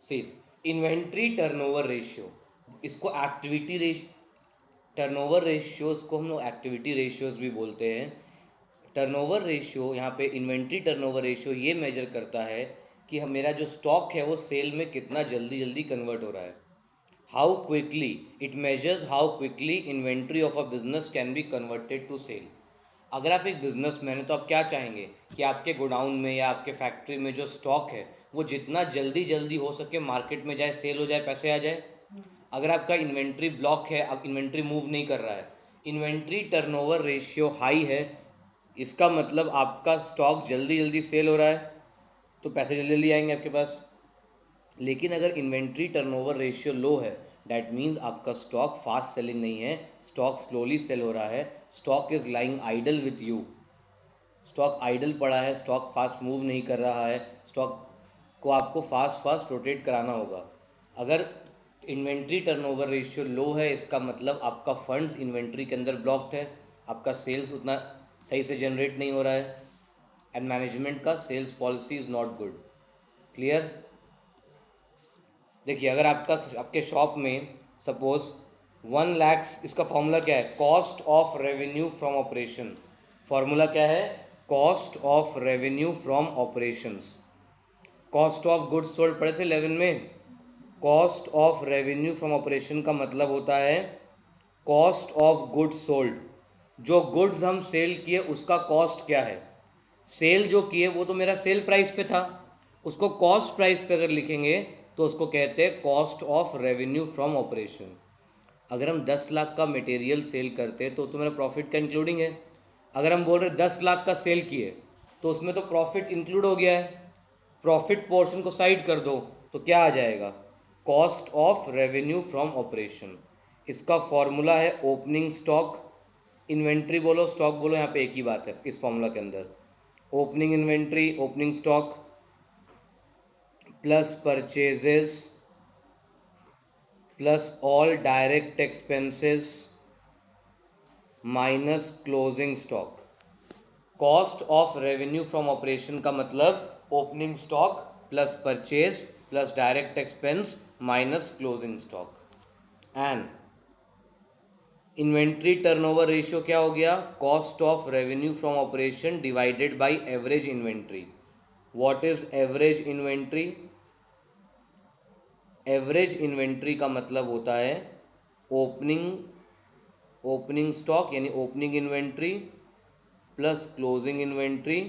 सी, inventory turnover ratio, इसको turnover ratios को हम लोग एक्टिविटी रेशियोज भी बोलते हैं। टर्नओवर रेशियो यहाँ पे इन्वेंट्री टर्नओवर रेशियो ये मेजर करता है कि हम मेरा जो स्टॉक है वो सेल में कितना जल्दी जल्दी कन्वर्ट हो रहा है। How quickly it measures how quickly inventory of a business can be converted to sale. अगर आप एक बिजनेसमैन हैं तो आप क्या चाहेंगे कि आपके गोडाउन में या आपके फैक्ट्री में जो स्टॉक है वो जितना जल्दी जल्दी हो सके मार्केट में जाए, सेल हो जाए, पैसे आ जाए। अगर आपका इन्वेंट्री ब्लॉक है, अब इन्वेंट्री मूव नहीं कर रहा है, इन्वेंट्री टर्नओवर रेशियो हाई है, इसका मतलब आपका स्टॉक जल्दी जल्दी सेल हो रहा है तो पैसे जल्दी जल्दी आएंगे आपके पास। लेकिन अगर इन्वेंट्री टर्नओवर रेशियो लो है, डैट मीन्स आपका स्टॉक फास्ट सेलिंग नहीं है, स्टॉक स्लोली सेल हो रहा है, stock is lying idle with you, stock idle पड़ा है, स्टॉक फास्ट मूव नहीं कर रहा है, स्टॉक को आपको फास्ट फास्ट रोटेट कराना होगा। अगर इन्वेंट्री टर्नओवर रेशियो लो है, इसका मतलब आपका फंड्स इन्वेंट्री के अंदर ब्लॉक्ड है, आपका सेल्स उतना सही से जनरेट नहीं हो रहा है, एंड मैनेजमेंट का sales policy is not good. Clear? देखिए, अगर आपके शॉप में सपोज 1 लाख, इसका फॉर्मूला क्या है? Cost of revenue from operation. Formula क्या है? Cost of revenue from operations. Cost of goods sold पढ़े थे 11 में। Cost of revenue from operation का मतलब होता है कॉस्ट ऑफ गुड्स सोल्ड। जो गुड्स हम सेल किए उसका कॉस्ट क्या है? सेल जो किए वो तो मेरा सेल प्राइस पे था, उसको कॉस्ट प्राइस पे अगर लिखेंगे तो उसको कहते हैं cost of revenue from operation. अगर हम 10 लाख का मटेरियल सेल करते हैं तो मेरा प्रॉफिट का इंक्लूडिंग है। अगर हम बोल रहे 10 लाख का सेल किए तो उसमें तो प्रॉफिट इंक्लूड हो गया है, प्रॉफिट पोर्शन को साइड कर दो तो क्या आ जाएगा? Cost of revenue from operation. इसका फॉर्मूला है ओपनिंग स्टॉक, इन्वेंट्री बोलो स्टॉक बोलो, यहाँ पे एक ही बात है इस फॉर्मूला के अंदर। Opening inventory, opening stock plus purchases plus all direct expenses minus closing stock. Cost of revenue from operation का मतलब opening stock plus purchase plus direct expense minus closing stock. And inventory turnover ratio क्या हो गया? Cost of revenue from operation divided by average inventory. What is average inventory? Average inventory का मतलब होता है opening stock यानी opening inventory plus closing inventory,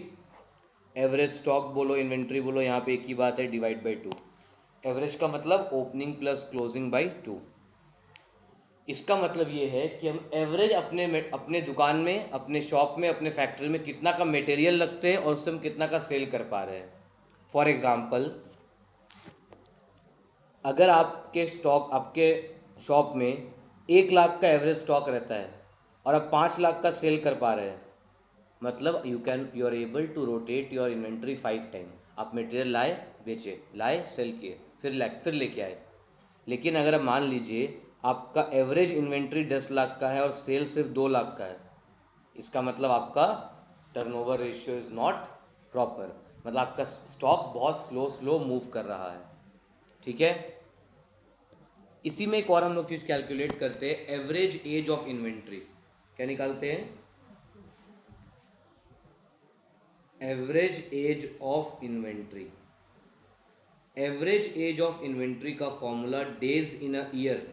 average stock बोलो inventory बोलो, यहाँ पे एक ही बात है, डिवाइड बाई 2। एवरेज का मतलब ओपनिंग प्लस क्लोजिंग बाई 2। इसका मतलब ये है कि हम एवरेज अपने दुकान में, अपने शॉप में, अपने फैक्ट्री में कितना का मटेरियल लगते हैं और उससे हम कितना का सेल कर पा रहे हैं। फॉर एग्जाम्पल, अगर आपके शॉप में 1 लाख का एवरेज स्टॉक रहता है और आप 5 लाख का सेल कर पा रहे हैं, मतलब you are able to rotate your inventory 5 time. आप मटेरियल लाए, बेचे, लाए, सेल किए, फिर लेके आए। लेकिन अगर आप मान लीजिए आपका एवरेज इन्वेंट्री 10 लाख का है और सेल सिर्फ 2 लाख का है, इसका मतलब आपका turnover ratio is not proper, मतलब आपका स्टॉक बहुत स्लो मूव कर रहा है। ठीक है? इसी में एक और हम लोग चीज़ कैलकुलेट करते हैं, एवरेज एज ऑफ इन्वेंट्री। क्या निकालते हैं? Average age of inventory. Average age of inventory का formula days in a year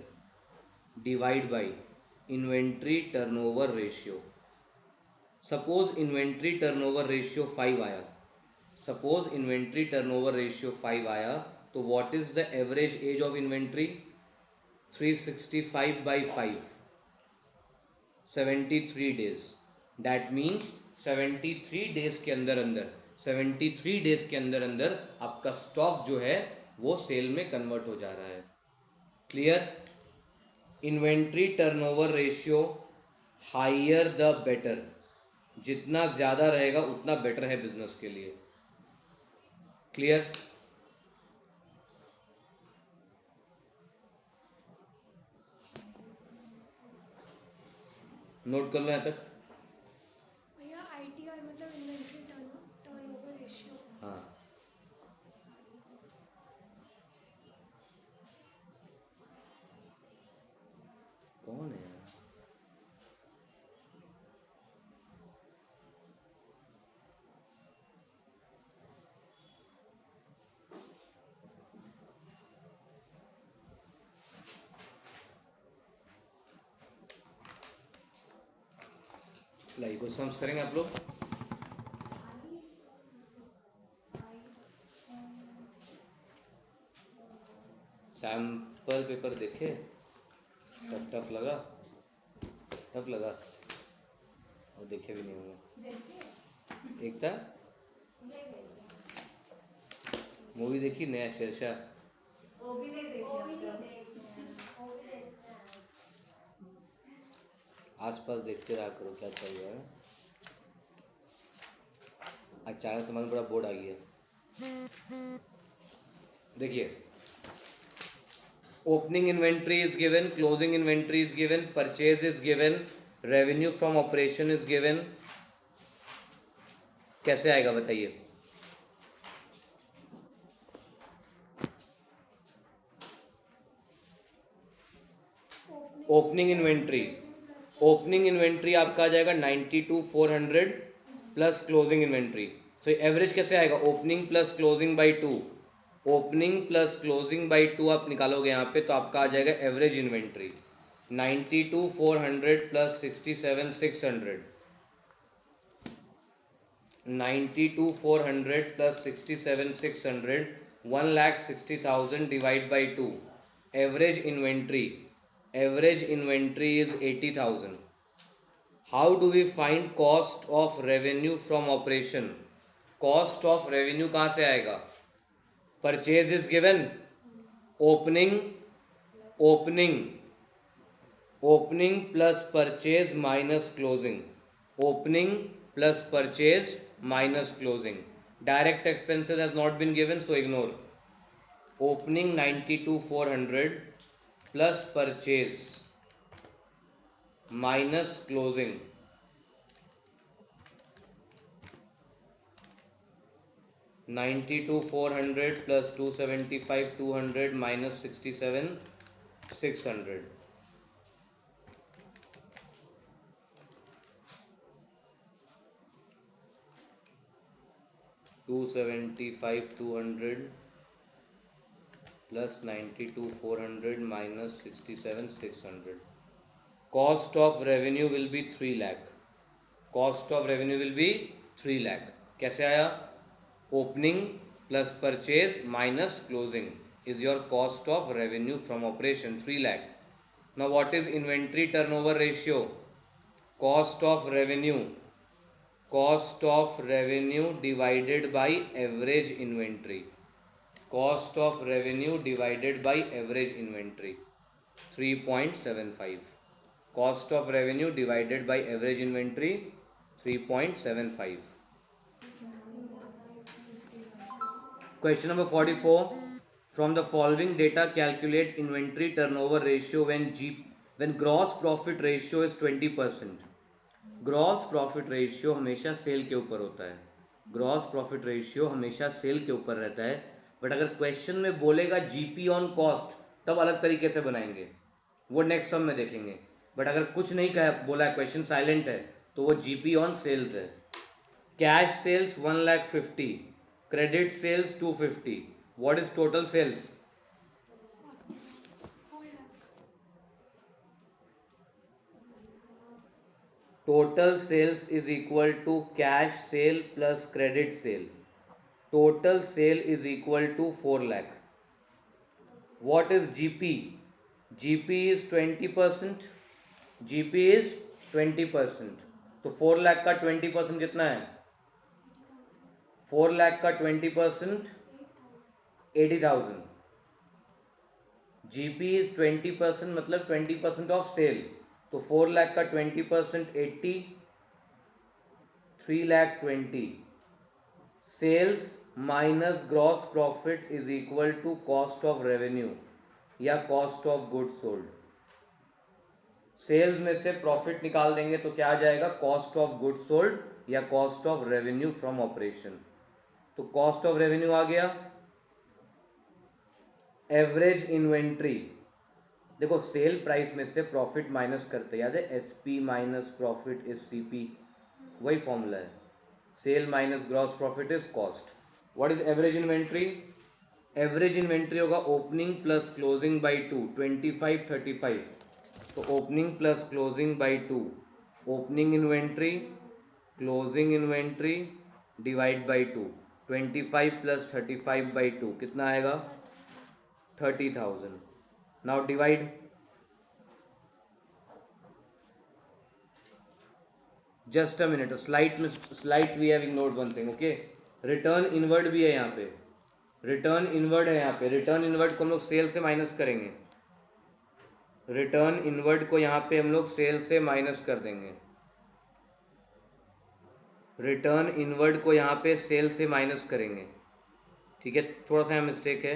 divide by inventory turnover ratio. Suppose inventory turnover ratio 5 आया, सपोज इन्वेंट्री टर्नओवर रेशियो 5 आया, तो what is the average age of inventory? 365 by 5, 73 days. That means 73 days के अंदर आपका stock जो है वो cell में कन्वर्ट हो जा रहा है। Clear? Inventory turnover ratio higher the better, जितना ज़्यादा रहेगा उतना बेटर है बिजनेस के लिए। क्लियर? नोट कर लो यहाँ तक। भैया आईटीआर मतलब इन्वेंट्री टर्नओवर रेशियो। हाँ, लाइक कुछ सम्स करेंगे आप लोग? सैम्पल पेपर देखे? टफ टफ लगा? टफ लगा? और देखे भी नहीं होंगे। एक था मूवी देखी नया शेरशाह? वो भी नहीं देखी। आसपास देखते रहा करो क्या चल रहा है। अचानक से मन बड़ा बोर्ड आ गया। देखिए, opening inventory is given, closing inventory is given, purchase is given, revenue from operation is given. कैसे आएगा बताइए? ओपनिंग इन्वेंट्री आपका आ जाएगा 92,400 plus closing inventory. So average कैसे आएगा? Opening plus closing by 2। Opening plus closing by 2 आप निकालोगे यहाँ पे तो आपका आ जाएगा average inventory 92,400 plus 67,600। 92,400 plus 67,600 1,60,000 divide by 2। Average inventory is 80,000। How do we find cost of revenue from operation? Cost of revenue कहाँ से आएगा? Purchase is given, opening plus purchase minus closing, opening plus purchase minus closing. Direct expenses has not been given so ignore. Opening 92,400 plus purchase minus closing, $92,400 plus $275,200 minus $67,600। 275,200 plus 92,400 minus 67,600। Cost of revenue will be 3 lakh। Cost of revenue will be 3 lakh। कैसे आया? Opening plus purchase minus closing is your cost of revenue from operation 3 lakh। Now what is inventory turnover ratio? Cost of revenue divided by average inventory। Cost of revenue divided by average inventory 3.75। Cost of revenue divided by average inventory 3.75। Question number 44. From the following data calculate inventory turnover ratio when gross profit ratio is 20%। Gross profit ratio हमेशा cell के ऊपर होता है। Gross profit ratio हमेशा cell के ऊपर रहता है। बट अगर क्वेश्चन में बोलेगा जीपी ऑन कॉस्ट तब अलग तरीके से बनाएंगे, वो नेक्स्ट सम में देखेंगे। बट अगर कुछ नहीं कहा बोला है, क्वेश्चन साइलेंट है, तो वो जीपी ऑन सेल्स है। Cash sales 1,50,000, credit sales 250। What is total sales? Total sales is equal to cash sale plus credit sale। Total sale is equal to 4 lakh। What is GP? GP is 20%। GP is 20%। तो 4 लाख का 20% कितना है? 4 लाख का 20% 80,000। GP is 20% मतलब 20% of cell. तो 4 लाख का 20% 80, 3 lakh 20। Sales minus gross profit is equal to cost of revenue या cost of goods sold. Sales में से प्रॉफिट निकाल देंगे तो क्या आ जाएगा? कॉस्ट ऑफ गुड्स सोल्ड या cost of revenue from operation. तो कॉस्ट ऑफ रेवेन्यू आ गया। एवरेज इन्वेंट्री, देखो सेल प्राइस में से प्रॉफिट माइनस करते, याद है? SP minus profit is CP, वही फॉर्मूला है। Sale minus gross profit is cost. What is average inventory? Average inventory होगा ओपनिंग प्लस क्लोजिंग बाई 2, 25, 35। तो opening plus closing by 2 opening inventory closing inventory divide by 2, 25 plus 35/2 कितना आएगा 30,000. Now divide. Just a minute, slight we have ignored one thing. Okay, return inward भी है यहाँ पे. Return inward है यहाँ पे. रिटर्न इनवर्ड को हम लोग सेल से माइनस करेंगे. रिटर्न इनवर्ड को यहाँ पे हम लोग सेल से माइनस कर देंगे. रिटर्न इनवर्ड को यहाँ पे सेल से माइनस करेंगे. ठीक है, थोड़ा सा यहाँ मिस्टेक है.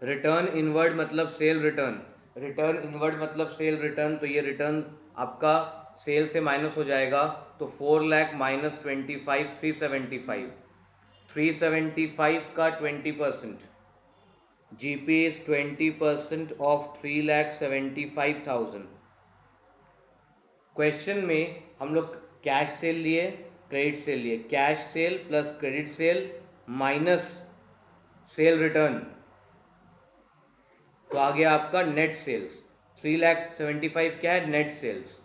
रिटर्न इनवर्ड मतलब सेल रिटर्न. रिटर्न इनवर्ड मतलब सेल रिटर्न. तो ये रिटर्न आपका सेल से माइनस हो जाएगा. तो 4 लाख माइनस 25 375. 375 का 20%. GP is 20% of 3,75,000. क्वेश्चन में हम लोग कैश सेल लिए, क्रेडिट सेल लिए. Cash sale plus credit sale minus sale return, तो आ गया आपका नेट सेल्स. 3,75,000 क्या है net sales.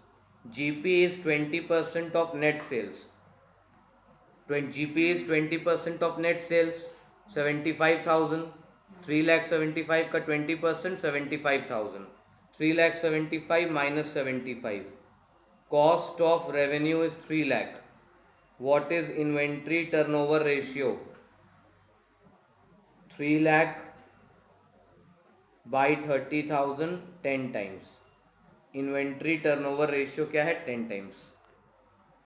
GP is 20% of net sales. GP is 20% of net sales 75,000. 3,75,000 का 20% 75,000. 3,75,000 minus 75. Cost of revenue is 3 lakh. What is inventory turnover ratio. 3 lakh by 30,000 10 times. Inventory turnover ratio क्या है 10 times.